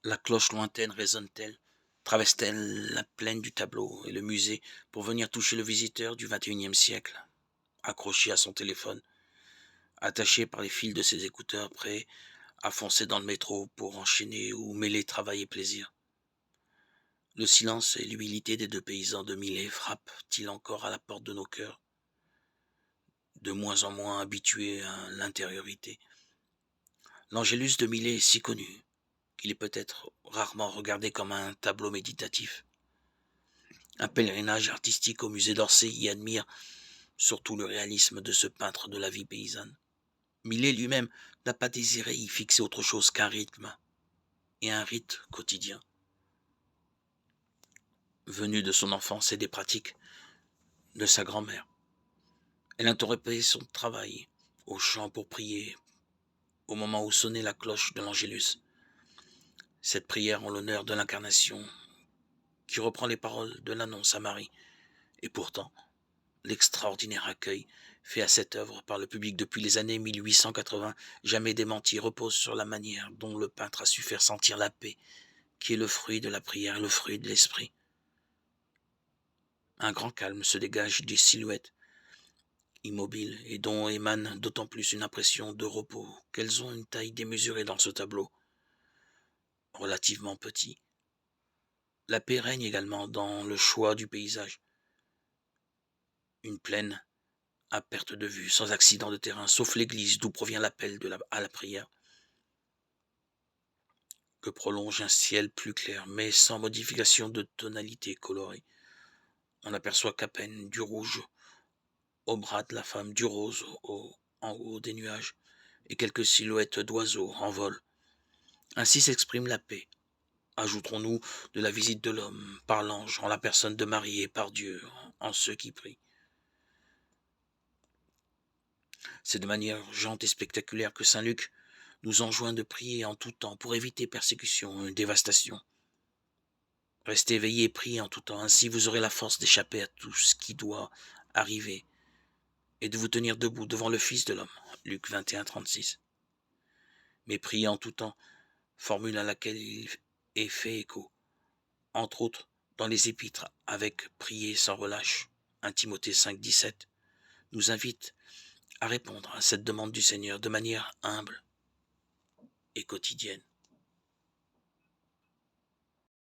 La cloche lointaine résonne-t-elle, traverse-t-elle la plaine du tableau et le musée pour venir toucher le visiteur du XXIe siècle, accroché à son téléphone, attaché par les fils de ses écouteurs, prêt à foncer dans le métro pour enchaîner ou mêler travail et plaisir. Le silence et l'humilité des deux paysans de Millet frappent-ils encore à la porte de nos cœurs, de moins en moins habitués à l'intériorité. L'Angélus de Millet est si connu qu'il est peut-être rarement regardé comme un tableau méditatif. Un pèlerinage artistique au musée d'Orsay y admire surtout le réalisme de ce peintre de la vie paysanne. Millet lui-même n'a pas désiré y fixer autre chose qu'un rythme et un rite quotidien, venu de son enfance et des pratiques de sa grand-mère. Elle interrompait son travail au chant pour prier au moment où sonnait la cloche de l'Angélus. Cette prière en l'honneur de l'incarnation qui reprend les paroles de l'annonce à Marie. Et pourtant, l'extraordinaire accueil fait à cette œuvre par le public depuis les années 1880, jamais démenti, repose sur la manière dont le peintre a su faire sentir la paix, qui est le fruit de la prière et le fruit de l'esprit. Un grand calme se dégage des silhouettes immobiles et dont émane d'autant plus une impression de repos qu'elles ont une taille démesurée dans ce tableau, relativement petit. La paix règne également dans le choix du paysage. Une plaine à perte de vue, sans accident de terrain, sauf l'église d'où provient l'appel à la prière, que prolonge un ciel plus clair, mais sans modification de tonalité colorée. On n'aperçoit qu'à peine du rouge au bras de la femme, du rose en haut des nuages, et quelques silhouettes d'oiseaux en vol. Ainsi s'exprime la paix. Ajouterons-nous de la visite de l'homme par l'ange en la personne de Marie et par Dieu en ceux qui prient. C'est de manière jante et spectaculaire que saint Luc nous enjoint de prier en tout temps pour éviter persécution et dévastation. Restez éveillés et priez en tout temps, ainsi vous aurez la force d'échapper à tout ce qui doit arriver et de vous tenir debout devant le Fils de l'homme. Luc 21, 36. Mais priez en tout temps, formule à laquelle il est fait écho, entre autres dans les épîtres, avec prier sans relâche. 1 Timothée 5, 17 nous invite à répondre à cette demande du Seigneur de manière humble et quotidienne.